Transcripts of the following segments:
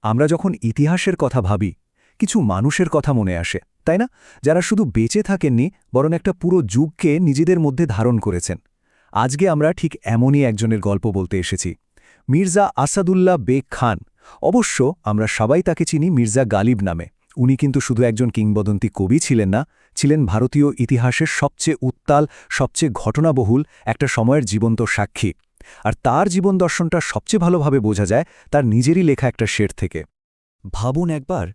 আমরা যখন ইতিহাসের কথা ভাবি কিছু মানুষের কথা মনে আসে তাই না, যারা শুধু বেঁচে থাকেননি বরং একটা পুরো যুগকে নিজেদের মধ্যে ধারণ করেছেন। আজকে আমরা ঠিক এমনই একজনের গল্প বলতে এসেছি, মির্জা আসাদুল্লাহ বেগ খান। অবশ্য আমরা সবাই তাকে চিনি মির্জা গালিব নামে। উনি কিন্তু শুধু একজন কিংবদন্তি কবি ছিলেন না, ছিলেন ভারতীয় ইতিহাসের সবচেয়ে উত্তাল, সবচেয়ে ঘটনাবহুল একটা সময়ের জীবন্ত সাক্ষী। আর তার জীবন দর্শনটা সবচেয়ে ভালোভাবে বোঝা যায় তার নিজেরই লেখা একটা শের থেকে। ভাবুন একবার,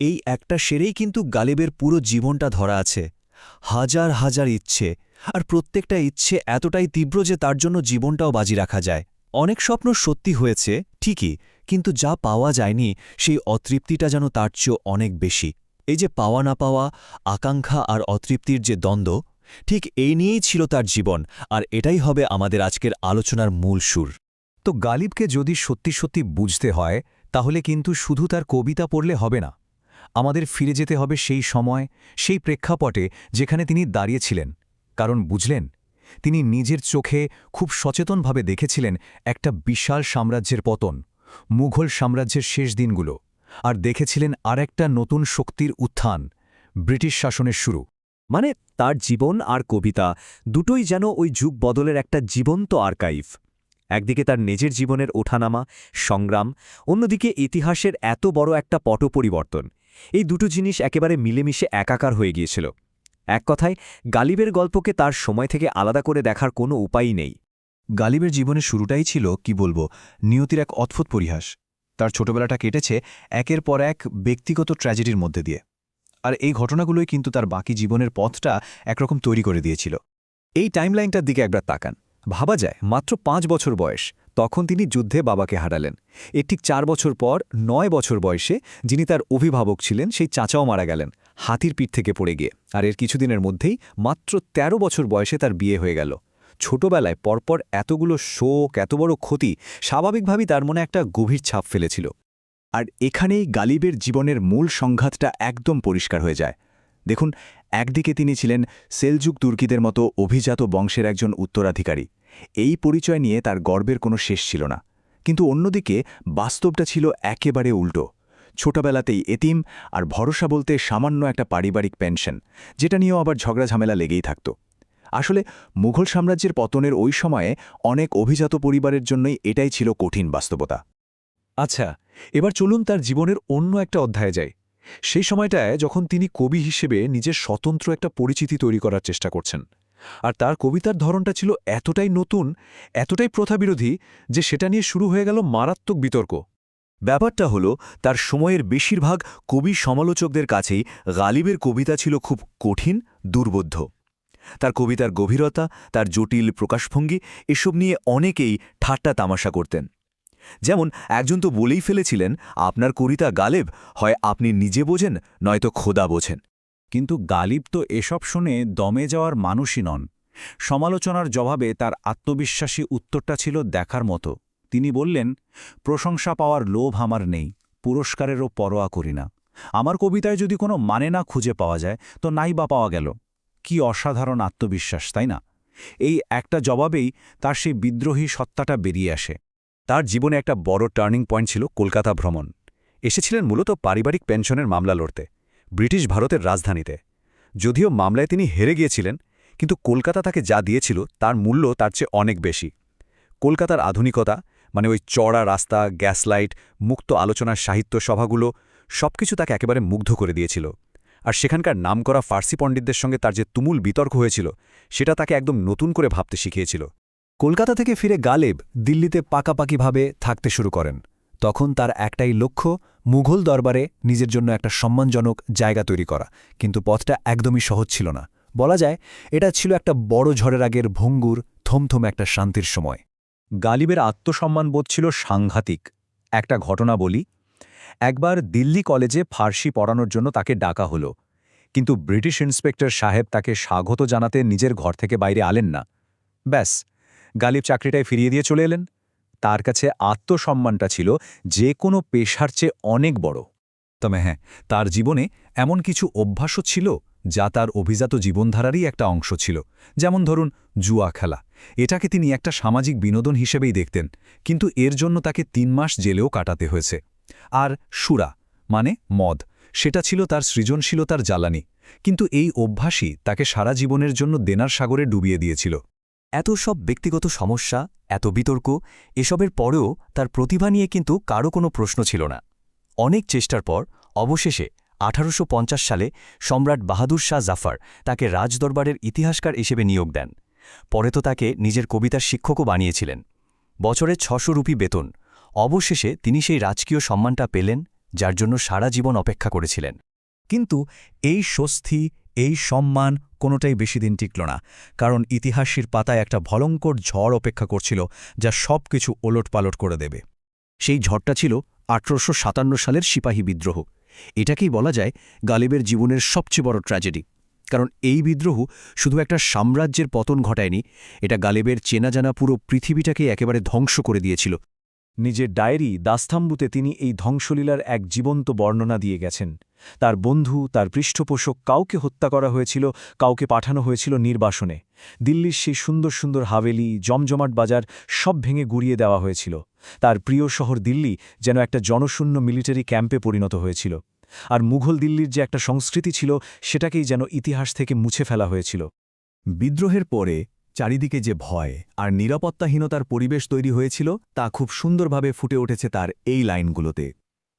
এই একটা শেরেই কিন্তু গালিবের পুরো জীবনটা ধরা আছে। হাজার হাজার ইচ্ছে, আর প্রত্যেকটা ইচ্ছে এতটাই তীব্র যে তার জন্য জীবনটাও বাজি রাখা যায়। অনেক স্বপ্ন সত্যি হয়েছে ঠিকই, কিন্তু যা পাওয়া যায়নি সেই অতৃপ্তিটা যেন তার চেয়েও অনেক বেশি। এই যে পাওয়া না পাওয়া, আকাঙ্ক্ষা আর অতৃপ্তির যে দ্বন্দ্ব, ঠিক এই নিয়েই ছিল তার জীবন, আর এটাই হবে আমাদের আজকের আলোচনার মূল সুর। তো গালিবকে যদি সত্যি সত্যি বুঝতে হয় তাহলে কিন্তু শুধু তার কবিতা পড়লে হবে না। আমাদের ফিরে যেতে হবে সেই সময়, সেই প্রেক্ষাপটে যেখানে তিনি দাঁড়িয়েছিলেন। কারণ বুঝলেন, তিনি নিজের চোখে খুব সচেতনভাবে দেখেছিলেন একটা বিশাল সাম্রাজ্যের পতন, মুঘল সাম্রাজ্যের শেষ দিনগুলো, আর দেখেছিলেন আরেকটা নতুন শক্তির উত্থান, ব্রিটিশ শাসনের শুরু। মানে তার জীবন আর কবিতা দুটোই যেন ওই যুগ বদলের একটা জীবন্ত আর্কাইভ। একদিকে তার নিজের জীবনের ওঠানামা, সংগ্রাম, অন্যদিকে ইতিহাসের এত বড় একটা পট পরিবর্তন। এই দুটো জিনিস একেবারে মিলেমিশে একাকার হয়ে গিয়েছিল। এক কথায়, গালিবের গল্পকে তার সময় থেকে আলাদা করে দেখার কোনো উপায়ই নেই। গালিবের জীবনের শুরুটাই ছিল, কি বলবো, নিয়তির এক অদ্ভুত পরিহাস। তার ছোটবেলাটা কেটেছে একের পর এক ব্যক্তিগত ট্র্যাজেডির মধ্যে দিয়ে। আর এই ঘটনাগুলোই কিন্তু তার বাকি জীবনের পথটা একরকম তৈরি করে দিয়েছিল। এই টাইমলাইনটার দিকে একবার তাকান। ভাবা যায় মাত্র 5 বছর বয়স, তখন তিনি যুদ্ধে বাবাকে হারালেন। এর ঠিক 4 বছর পর 9 বছর বয়সে যিনি তার অভিভাবক ছিলেন সেই চাচাও মারা গেলেন হাতির পিঠ থেকে পড়ে গিয়ে। আর এর কিছুদিনের মধ্যেই মাত্র 13 বছর বয়সে তার বিয়ে হয়ে গেল। ছোটবেলায় পরপর এতগুলো শোক, এত বড় ক্ষতি স্বাভাবিকভাবেই তার মনে একটা গভীর ছাপ ফেলেছিল। আর এখানেই গালিবের জীবনের মূল সংঘাতটা একদম পরিষ্কার হয়ে যায়। দেখুন, একদিকে তিনি ছিলেন সেলজুক তুর্কিদের মতো অভিজাত বংশের একজন উত্তরাধিকারী। এই পরিচয় নিয়ে তার গর্বের কোনো শেষ ছিল না। কিন্তু অন্যদিকে বাস্তবটা ছিল একেবারে উল্টো। ছোটবেলাতেই এতিম, আর ভরসা বলতে সামান্য একটা পারিবারিক পেনশন, যেটা নিয়েও আবার ঝগড়া ঝামেলা লেগেই থাকত। আসলে মুঘল সাম্রাজ্যের পতনের ওই সময়ে অনেক অভিজাত পরিবারের জন্যই এটাই ছিল কঠিন বাস্তবতা। আচ্ছা, এবার চলুন তার জীবনের অন্য একটা অধ্যায়ে যাই। সেই সময়টায় যখন তিনি কবি হিসেবে নিজের স্বতন্ত্র একটা পরিচিতি তৈরি করার চেষ্টা করছেন। আর তার কবিতার ধরনটা ছিল এতটাই নতুন, এতটাই প্রথাবিরোধী যে সেটা নিয়ে শুরু হয়ে গেল মারাত্মক বিতর্ক। ব্যাপারটা হলো, তার সময়ের বেশিরভাগ কবি সমালোচকদের কাছেই গালিবের কবিতা ছিল খুব কঠিন, দুর্বোধ্য। তার কবিতার গভীরতা, তার জটিল প্রকাশভঙ্গি, এসব নিয়ে অনেকেই ঠাট্টা তামাশা করতেন। যেমন একজন তো বলেই ফেলেছিলেন, আপনার কবিতা গালেব, হয় আপনি নিজে বোঝেন, নয়তো খোদা বোঝেন। কিন্তু গালিব তো এসব শুনে দমে যাওয়ার মানুষই নন। সমালোচনার জবাবে তার আত্মবিশ্বাসী উত্তরটা ছিল দেখার মতো। তিনি বললেন, প্রশংসা পাওয়ার লোভ আমার নেই, পুরস্কারেরও পরোয়া করি না। আমার কবিতায় যদি কোনো মানে না খুঁজে পাওয়া যায় তো নাই বা পাওয়া গেল। কি অসাধারণ আত্মবিশ্বাস, তাই না? এই একটা জবাবেই তার সেই বিদ্রোহী সত্তাটা বেরিয়ে আসে। তার জীবনে একটা বড় টার্নিং পয়েন্ট ছিল কলকাতা ভ্রমণ। এসেছিলেন মূলত পারিবারিক পেনশনের মামলা লড়তে, ব্রিটিশ ভারতের রাজধানীতে। যদিও মামলায় তিনি হেরে গিয়েছিলেন, কিন্তু কলকাতা তাকে যা দিয়েছিল তার মূল্য তার চেয়ে অনেক বেশি। কলকাতার আধুনিকতা, মানে ওই চড়া রাস্তা, গ্যাসলাইট, মুক্ত আলোচনার সাহিত্য সভাগুলো, সবকিছু তাকে একেবারে মুগ্ধ করে দিয়েছিল। আর সেখানকার নামকরা ফার্সি পণ্ডিতদের সঙ্গে তার যে তুমুল বিতর্ক হয়েছিল, সেটা তাকে একদম নতুন করে ভাবতে শিখিয়েছিল। কলকাতা থেকে ফিরে গালেব দিল্লিতে পাকাপাকিভাবে থাকতে শুরু করেন। তখন তার একটাই লক্ষ্য, মুঘল দরবারে নিজের জন্য একটা সম্মানজনক জায়গা তৈরি করা। কিন্তু পথটা একদমই সহজ ছিল না। বলা যায় এটা ছিল একটা বড় ঝড়ের আগের ভঙ্গুর, থমথমে একটা শান্তির সময়। গালিবের আত্মসম্মানবোধ ছিল সাংঘাতিক। একটা ঘটনা বলি। একবার দিল্লি কলেজে ফার্সি পড়ানোর জন্য তাকে ডাকা হলো, কিন্তু ব্রিটিশ ইন্সপেক্টর সাহেব তাকে স্বাগত জানাতে নিজের ঘর থেকে বাইরে আলেন না। ব্যাস, গালিব চাকরিটায় ফিরিয়ে দিয়ে চলে এলেন। তার কাছে আত্মসম্মানটা ছিল যে কোনো পেশার চেয়ে অনেক বড়। তবে হ্যাঁ, তার জীবনে এমন কিছু অভ্যাসও ছিল যা তার অভিজাত জীবনধারারই একটা অংশ ছিল। যেমন ধরুন, জুয়া খেলা। এটাকে তিনি একটা সামাজিক বিনোদন হিসেবেই দেখতেন, কিন্তু এর জন্য তাকে 3 মাস জেলেও কাটাতে হয়েছে। আর সুরা মানে মদ, সেটা ছিল তার সৃজনশীলতার জ্বালানি, কিন্তু এই অভ্যাসই তাকে সারা জীবনের জন্য দেনার সাগরে ডুবিয়ে দিয়েছিল। এত সব ব্যক্তিগত সমস্যা, এত বিতর্ক, এসবের পরেও তার প্রতিভা নিয়ে কিন্তু কারও কোনো প্রশ্ন ছিল না। অনেক চেষ্টার পর অবশেষে 1850 সালে সম্রাট বাহাদুর শাহ জাফর তাকে রাজদরবারের ইতিহাসকার হিসেবে নিয়োগ দেন। পরে তো তাকে নিজের কবিতার শিক্ষকও বানিয়েছিলেন। বছরে 600 রুপি বেতন। অবশেষে তিনি সেই রাজকীয় সম্মানটা পেলেন, যার জন্য সারা জীবন অপেক্ষা করেছিলেন। কিন্তু এই স্বস্তি, এই সম্মান কোনোটাই বেশি দিন টিকল না, কারণ ইতিহাসের পাতায় একটা ভয়ঙ্কর ঝড় অপেক্ষা করছিল, যা সব কিছু ওলটপালট করে দেবে। সেই ঝড়টা ছিল 1857 সালের সিপাহী বিদ্রোহ। এটাকেই বলা যায় গালিবের জীবনের সবচেয়ে বড় ট্র্যাজেডি, কারণ এই বিদ্রোহ শুধু একটা সাম্রাজ্যের পতন ঘটায়নি, এটা গালিবের চেনাজানা পুরো পৃথিবীটাকে একেবারে ধ্বংস করে দিয়েছিল। নিজের ডায়েরি দাস্তাম্বুতে তিনি এই ধ্বংসলীলার এক জীবন্ত বর্ণনা দিয়ে গেছেন। তার বন্ধু, তার পৃষ্ঠপোষক কাউকে হত্যা করা হয়েছিল, কাউকে পাঠানো হয়েছিল নির্বাসনে। দিল্লির সেই সুন্দর সুন্দর হাভেলি, জমজমাট বাজার সব ভেঙে গুড়িয়ে দেওয়া হয়েছিল। তার প্রিয় শহর দিল্লি যেন একটা জনশূন্য মিলিটারি ক্যাম্পে পরিণত হয়েছিল। আর মুঘল দিল্লির যে একটা সংস্কৃতি ছিল, সেটাকেই যেন ইতিহাস থেকে মুছে ফেলা হয়েছিল। বিদ্রোহের পরে চারিদিকে যে ভয় আর নিরাপত্তাহীনতার পরিবেশ তৈরি হয়েছিল, তা খুব সুন্দরভাবে ফুটে উঠেছে তার এই লাইনগুলোতে।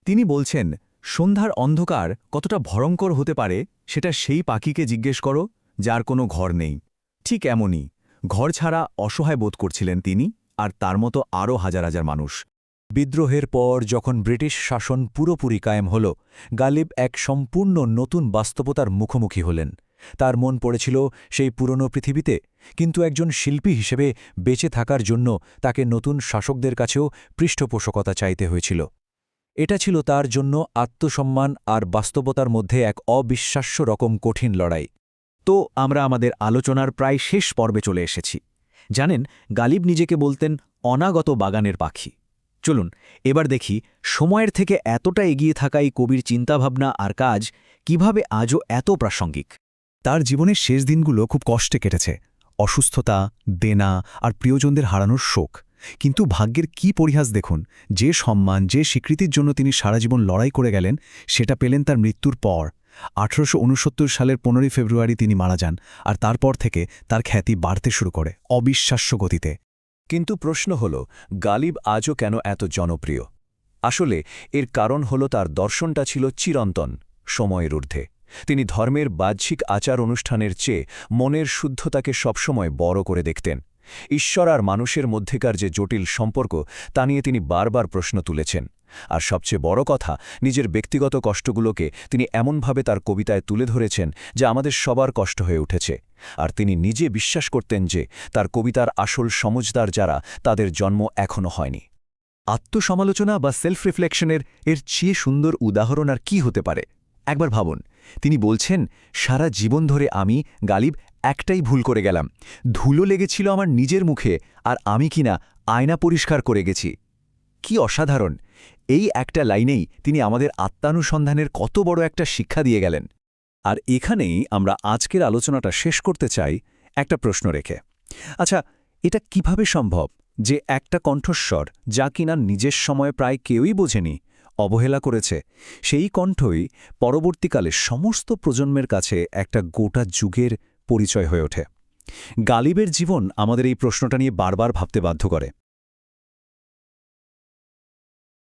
তিনি বলছেন, সন্ধ্যার অন্ধকার কতটা ভয়ঙ্কর হতে পারে সেটা সেই পাখিকে জিজ্ঞেস করো যার কোনো ঘর নেই। ঠিক এমনই ঘর ছাড়া অসহায় বোধ করছিলেন তিনি, আর তার মতো আরও হাজার হাজার মানুষ। বিদ্রোহের পর যখন ব্রিটিশ শাসন পুরোপুরি কায়েম হল, গালিব এক সম্পূর্ণ নতুন বাস্তবতার মুখোমুখি হলেন। তার মন পড়েছিল সেই পুরনো পৃথিবীতে, কিন্তু একজন শিল্পী হিসেবে বেঁচে থাকার জন্য তাকে নতুন শাসকদের কাছেও পৃষ্ঠপোষকতা চাইতে হয়েছিল। এটা ছিল তার জন্য আত্মসম্মান আর বাস্তবতার মধ্যে এক অবিশ্বাস্য রকম কঠিন লড়াই। তো আমরা আমাদের আলোচনার প্রায় শেষ পর্বে চলে এসেছি। জানেন, গালিব নিজেকে বলতেন অনাগত বাগানের পাখি। চলুন এবার দেখি সময়ের থেকে এতটা এগিয়ে থাকা এই কবির চিন্তাভাবনা আর কাজ কিভাবে আজও এত প্রাসঙ্গিক। তার জীবনের শেষ দিনগুলো খুব কষ্টে কেটেছে। অসুস্থতা, দেনা আর প্রিয়জনদের হারানোর শোক। কিন্তু ভাগ্যের কি পরিহাস দেখুন, যে সম্মান, যে স্বীকৃতির জন্য তিনি সারা জীবন লড়াই করে গেলেন, সেটা পেলেন তার মৃত্যুর পর। 1869 সালের 15 ফেব্রুয়ারি তিনি মারা যান, আর তারপর থেকে তার খ্যাতি বাড়তে শুরু করে অবিশ্বাস্য গতিতে। কিন্তু প্রশ্ন হল, গালিব আজও কেন এত জনপ্রিয়? আসলে এর কারণ হল তার দর্শনটা ছিল চিরন্তন, সময়ের ঊর্ধ্বে। তিনি ধর্মের বাহ্যিক আচার অনুষ্ঠানের চেয়ে মনের শুদ্ধতাকে সবসময় বড় করে দেখতেন। ঈশ্বর আর মানুষের মধ্যেকার যে জটিল সম্পর্ক, তা নিয়ে তিনি বারবার প্রশ্ন তুলেছেন। আর সবচেয়ে বড় কথা, নিজের ব্যক্তিগত কষ্টগুলোকে তিনি এমনভাবে তার কবিতায় তুলে ধরেছেন যা আমাদের সবার কষ্ট হয়ে উঠেছে। আর তিনি নিজে বিশ্বাস করতেন যে তার কবিতার আসল সমজদার যারা, তাদের জন্ম এখনও হয়নি। আত্মসমালোচনা বা সেলফ রিফ্লেকশনের এর চেয়ে সুন্দর উদাহরণ আর কি হতে পারে? একবার ভাবুন, তিনি বলছেন, সারা জীবন ধরে আমি গালিব একটাই ভুল করে গেলাম। ধুলো লেগেছিল আমার নিজের মুখে, আর আমি কিনা আয়না পরিষ্কার করে গেছি। কি অসাধারণ! এই একটা লাইনেই তিনি আমাদের আত্মানুসন্ধানের কত বড় একটা শিক্ষা দিয়ে গেলেন। আর এখানেই আমরা আজকের আলোচনাটা শেষ করতে চাই একটা প্রশ্ন রেখে। আচ্ছা, এটা কিভাবে সম্ভব যে একটা কণ্ঠস্বর, যা কিনা নিজের সময় প্রায় কেউই বোঝেনি, অবহেলা করেছে, সেই কণ্ঠই পরবর্তীকালে সমস্ত প্রজন্মের কাছে একটা গোটা যুগের পরিচয় হয়ে ওঠে? গালিবের জীবন আমাদের এই প্রশ্নটা নিয়ে বারবার ভাবতে বাধ্য করে।